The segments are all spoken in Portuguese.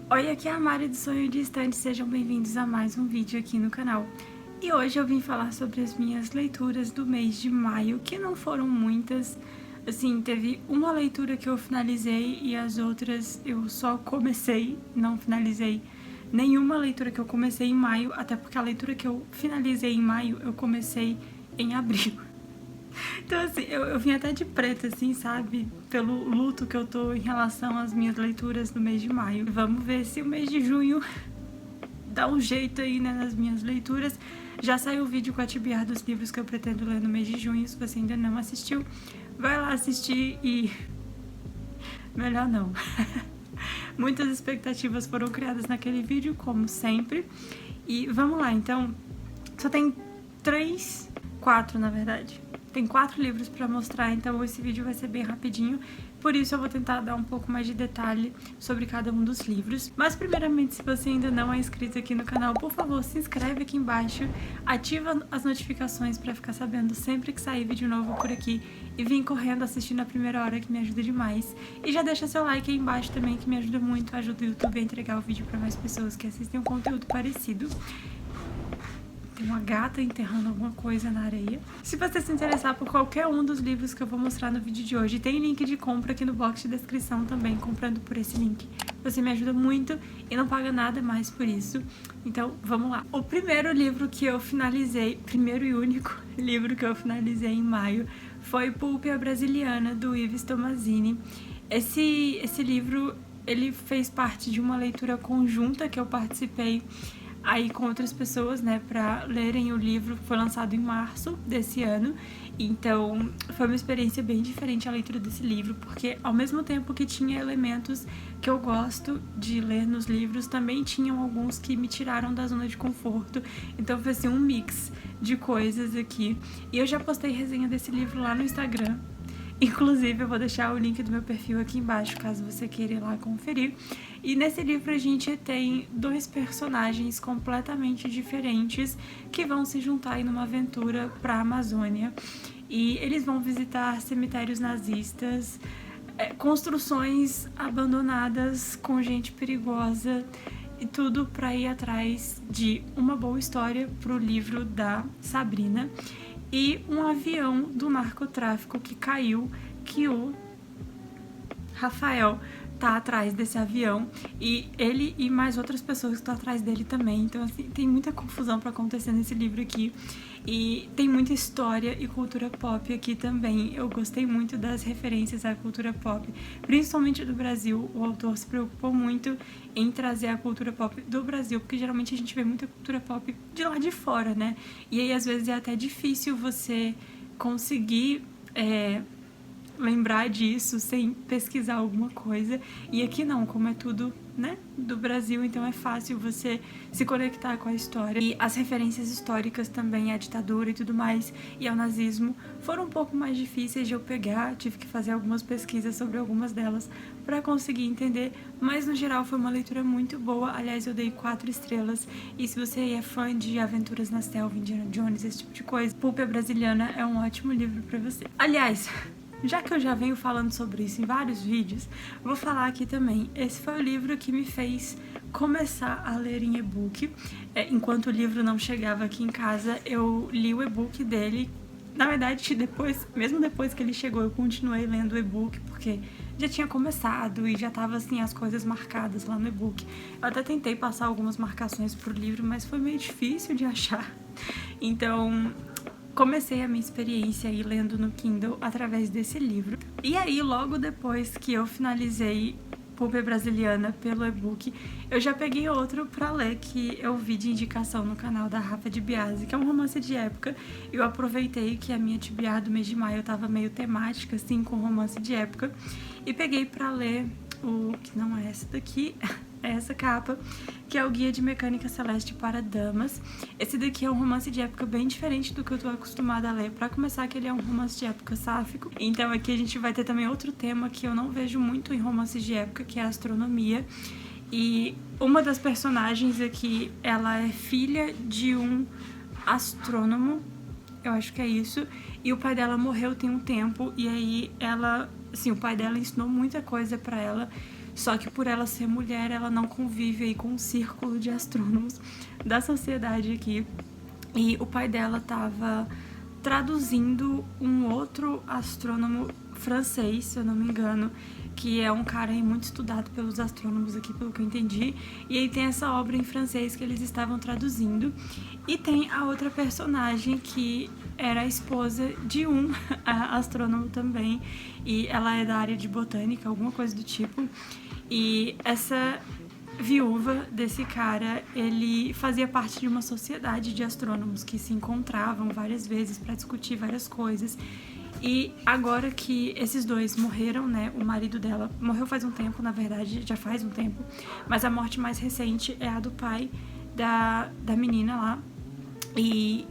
Oi, aqui é a Mari do Sonho Distante, sejam bem-vindos a mais um vídeo aqui no canal. E hoje eu vim falar sobre as minhas leituras do mês de maio, que não foram muitas. Assim, teve uma leitura que eu finalizei e as outras eu só comecei, não finalizei nenhuma leitura que eu comecei em maio, até porque a leitura que eu finalizei em maio eu comecei em abril. Então, assim, eu vim até de preto, assim, sabe? Pelo luto que eu tô em relação às minhas leituras do mês de maio. Vamos ver se o mês de junho dá um jeito aí, né, nas minhas leituras. Já saiu o vídeo com a TBR dos livros que eu pretendo ler no mês de junho. Se você ainda não assistiu, vai lá assistir e... melhor não. Muitas expectativas foram criadas naquele vídeo, como sempre. E vamos lá, então. Só tem 4 na verdade. Tem 4 livros pra mostrar, então esse vídeo vai ser bem rapidinho. Por isso eu vou tentar dar um pouco mais de detalhe sobre cada um dos livros. Mas primeiramente, se você ainda não é inscrito aqui no canal, por favor, se inscreve aqui embaixo. Ativa as notificações pra ficar sabendo sempre que sair vídeo novo por aqui. E vem correndo assistir na primeira hora, que me ajuda demais. E já deixa seu like aí embaixo também, que me ajuda muito. Ajuda o YouTube a entregar o vídeo pra mais pessoas que assistem um conteúdo parecido. Tem uma gata enterrando alguma coisa na areia. Se você se interessar por qualquer um dos livros que eu vou mostrar no vídeo de hoje, tem link de compra aqui no box de descrição também, comprando por esse link. Você me ajuda muito e não paga nada mais por isso. Então, vamos lá. O primeiro livro que eu finalizei, primeiro e único livro que eu finalizei em maio, foi Pulp a Brasiliana, do Ives Tomazini. Esse livro, ele fez parte de uma leitura conjunta que eu participei aí com outras pessoas, né, pra lerem o livro. Foi lançado em março desse ano, então foi uma experiência bem diferente a leitura desse livro, porque ao mesmo tempo que tinha elementos que eu gosto de ler nos livros, também tinham alguns que me tiraram da zona de conforto, então foi assim um mix de coisas aqui. E eu já postei resenha desse livro lá no Instagram. Inclusive, eu vou deixar o link do meu perfil aqui embaixo, caso você queira ir lá conferir. E nesse livro a gente tem 2 personagens completamente diferentes que vão se juntar aí numa aventura pra Amazônia. E eles vão visitar cemitérios nazistas, construções abandonadas com gente perigosa, e tudo pra ir atrás de uma boa história pro livro da Sabrina. E um avião do narcotráfico que caiu, que o Rafael tá atrás desse avião, e ele e mais outras pessoas que estão atrás dele também. Então, assim, tem muita confusão pra acontecer nesse livro aqui. E tem muita história e cultura pop aqui também. Eu gostei muito das referências à cultura pop, principalmente do Brasil. O autor se preocupou muito em trazer a cultura pop do Brasil, porque geralmente a gente vê muita cultura pop de lá de fora, né? E aí, às vezes, é até difícil você conseguir lembrar disso sem pesquisar alguma coisa. E aqui não, como é tudo, né, do Brasil, então é fácil você se conectar com a história. E as referências históricas também à ditadura e tudo mais, e ao nazismo, foram um pouco mais difíceis de eu pegar. Tive que fazer algumas pesquisas sobre algumas delas para conseguir entender, mas no geral foi uma leitura muito boa. Aliás, eu dei 4 estrelas, e se você é fã de Aventuras na Selva, Indiana Jones, esse tipo de coisa, Pulp a Brasiliana é um ótimo livro para você. Aliás, já que eu já venho falando sobre isso em vários vídeos, vou falar aqui também. Esse foi o livro que me fez começar a ler em e-book. Enquanto o livro não chegava aqui em casa, eu li o e-book dele. Na verdade, mesmo depois que ele chegou, eu continuei lendo o e-book, porque já tinha começado e já tava assim as coisas marcadas lá no e-book. Eu até tentei passar algumas marcações pro livro, mas foi meio difícil de achar. Então, comecei a minha experiência aí lendo no Kindle através desse livro. E aí, logo depois que eu finalizei Pulp a Brasiliana pelo e-book, eu já peguei outro pra ler, que eu vi de indicação no canal da Rafa de Biasi, que é um romance de época. Eu aproveitei que a minha TBR do mês de maio tava meio temática, assim, com romance de época, e peguei pra ler o que não é essa daqui, é essa capa, que é o Guia de Mecânica Celeste para Damas. Esse daqui é um romance de época bem diferente do que eu tô acostumada a ler. Pra começar, que ele é um romance de época sáfico. Então aqui a gente vai ter também outro tema que eu não vejo muito em romances de época, que é a astronomia. E uma das personagens aqui, ela é filha de um astrônomo, eu acho que é isso, e o pai dela morreu tem um tempo, e aí ela, assim, o pai dela ensinou muita coisa pra ela, Só que por ela ser mulher, ela não convive aí com o círculo de astrônomos da sociedade aqui. E o pai dela estava traduzindo um outro astrônomo francês, se eu não me engano, que é um cara aí muito estudado pelos astrônomos aqui, pelo que eu entendi. E aí tem essa obra em francês que eles estavam traduzindo. E tem a outra personagem que era a esposa de um astrônomo também. E ela é da área de botânica, alguma coisa do tipo. E essa viúva desse cara, ele fazia parte de uma sociedade de astrônomos que se encontravam várias vezes para discutir várias coisas. E agora que esses dois morreram, né, o marido dela morreu faz um tempo, na verdade, já faz um tempo, mas a morte mais recente é a do pai da menina lá. E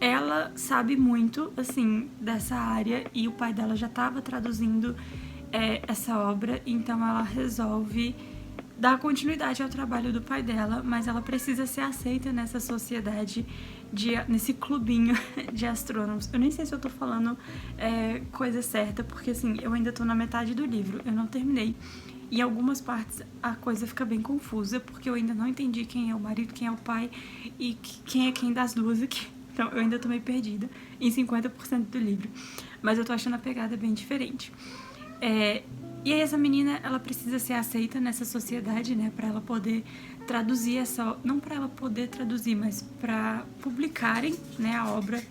ela sabe muito, assim, dessa área, e o pai dela já estava traduzindo essa obra, então ela resolve dar continuidade ao trabalho do pai dela, mas ela precisa ser aceita nessa sociedade, nesse clubinho de astrônomos. Eu nem sei se eu tô falando coisa certa, porque assim, eu ainda tô na metade do livro, eu não terminei. Em algumas partes a coisa fica bem confusa, porque eu ainda não entendi quem é o marido, quem é o pai e quem é quem das duas aqui. Então eu ainda tô meio perdida em 50% do livro, mas eu tô achando a pegada bem diferente. E aí essa menina, ela precisa ser aceita nessa sociedade, né, para ela poder traduzir essa, não para ela poder traduzir, mas para publicarem, né, a obra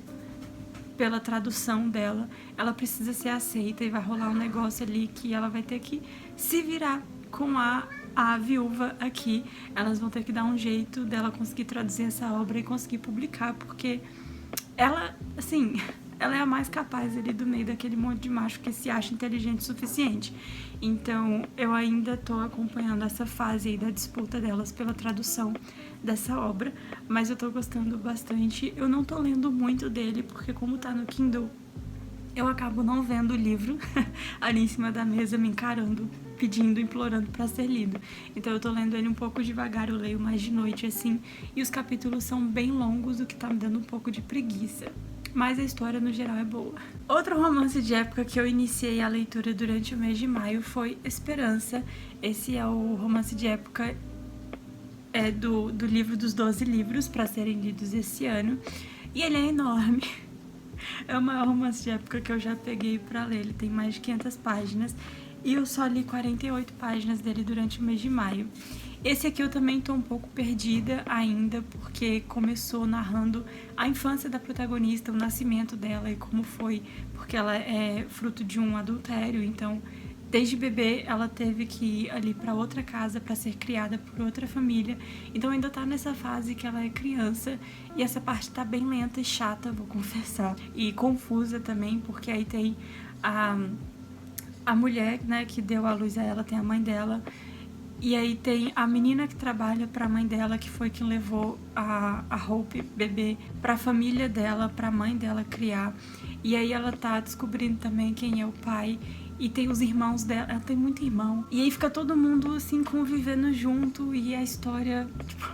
pela tradução dela. Ela precisa ser aceita e vai rolar um negócio ali que ela vai ter que se virar com a viúva aqui. Elas vão ter que dar um jeito dela conseguir traduzir essa obra e conseguir publicar, porque ela, assim, ela é a mais capaz ali do meio daquele monte de macho que se acha inteligente o suficiente. Então, eu ainda tô acompanhando essa fase aí da disputa delas pela tradução dessa obra, mas eu tô gostando bastante. Eu não tô lendo muito dele, porque como tá no Kindle, eu acabo não vendo o livro ali em cima da mesa, me encarando, pedindo, implorando pra ser lido. Então eu tô lendo ele um pouco devagar, eu leio mais de noite, assim, e os capítulos são bem longos, o que tá me dando um pouco de preguiça. Mas a história no geral é boa. Outro romance de época que eu iniciei a leitura durante o mês de maio foi Esperança. Esse é o romance de época do livro dos 12 livros para serem lidos esse ano. E ele é enorme. É o maior romance de época que eu já peguei para ler. Ele tem mais de 500 páginas. E eu só li 48 páginas dele durante o mês de maio. Esse aqui eu também tô um pouco perdida ainda, porque começou narrando a infância da protagonista, o nascimento dela e como foi, porque ela é fruto de um adultério, então desde bebê ela teve que ir ali para outra casa para ser criada por outra família, então ainda tá nessa fase que ela é criança, e essa parte tá bem lenta e chata, vou confessar, e confusa também, porque aí tem a mulher, né, que deu à luz a ela, tem a mãe dela. E aí tem a menina que trabalha para a mãe dela, que foi quem levou a Hope, bebê, para a família dela, para a mãe dela criar. E aí ela tá descobrindo também quem é o pai. E tem os irmãos dela, ela tem muito irmão. E aí fica todo mundo, assim, convivendo junto. E a história, tipo,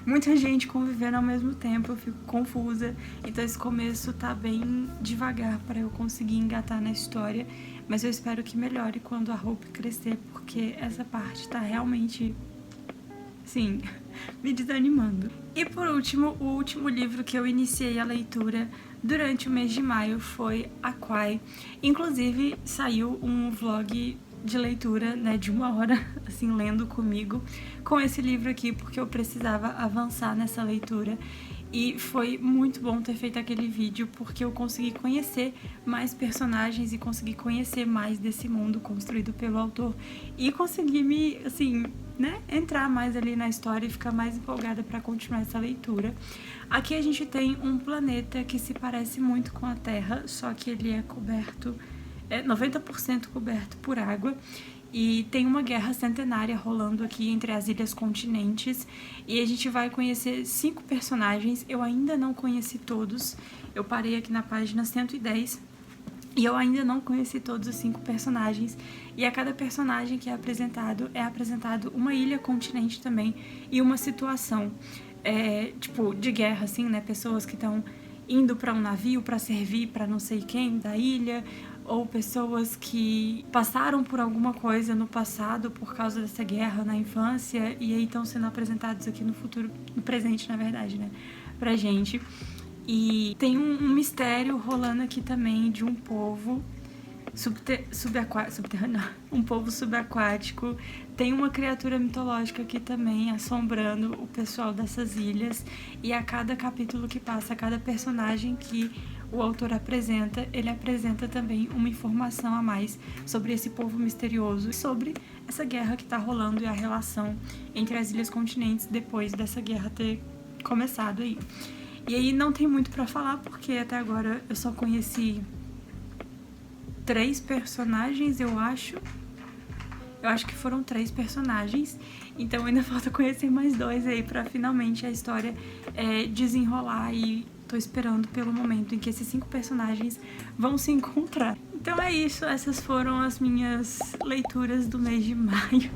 muita gente convivendo ao mesmo tempo. Eu fico confusa. Então esse começo tá bem devagar para eu conseguir engatar na história. Mas eu espero que melhore quando a Hope crescer, porque essa parte tá realmente, sim, me desanimando. E por último, o último livro que eu iniciei a leitura durante o mês de maio foi Aquai. Inclusive, saiu um vlog de leitura, né, de 1 hora, assim, lendo comigo, com esse livro aqui, porque eu precisava avançar nessa leitura. E foi muito bom ter feito aquele vídeo, porque eu consegui conhecer mais personagens e consegui conhecer mais desse mundo construído pelo autor. E consegui me, assim, né, entrar mais ali na história e ficar mais empolgada para continuar essa leitura. Aqui a gente tem um planeta que se parece muito com a Terra, só que ele é coberto, 90% coberto por água. E tem uma guerra centenária rolando aqui entre as ilhas continentes. E a gente vai conhecer 5 personagens. Eu ainda não conheci todos. Eu parei aqui na página 110. E eu ainda não conheci todos os 5 personagens. E a cada personagem que é apresentado uma ilha continente também. E uma situação, tipo, de guerra, assim, né? Pessoas que estão indo para um navio para servir para não sei quem da ilha. ou pessoas que passaram por alguma coisa no passado por causa dessa guerra na infância e aí estão sendo apresentados aqui no futuro, no presente, na verdade, né, pra gente. E tem um mistério rolando aqui também de um povo subterrâneo, um povo subaquático. Tem uma criatura mitológica aqui também assombrando o pessoal dessas ilhas. E a cada capítulo que passa, a cada personagem que o autor apresenta, ele apresenta também uma informação a mais sobre esse povo misterioso, sobre essa guerra que tá rolando e a relação entre as ilhas continentes depois dessa guerra ter começado aí. E aí não tem muito pra falar, porque até agora eu só conheci 3 personagens, eu acho. Eu acho que foram 3 personagens, então ainda falta conhecer mais 2 aí pra finalmente a história desenrolar, e tô esperando pelo momento em que esses 5 personagens vão se encontrar. Então é isso, essas foram as minhas leituras do mês de maio.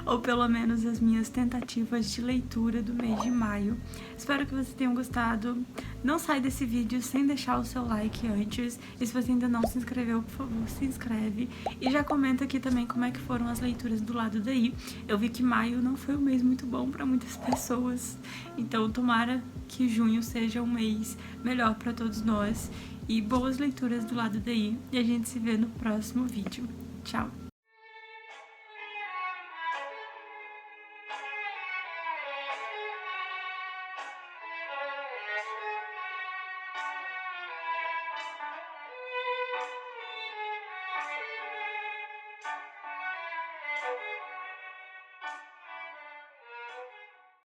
Ou pelo menos as minhas tentativas de leitura do mês de maio. Espero que vocês tenham gostado. Não sai desse vídeo sem deixar o seu like antes. E se você ainda não se inscreveu, por favor, se inscreve. E já comenta aqui também como é que foram as leituras do lado daí. Eu vi que maio não foi um mês muito bom para muitas pessoas. Então tomara que junho seja um mês melhor para todos nós. E boas leituras do lado daí. E a gente se vê no próximo vídeo. Tchau!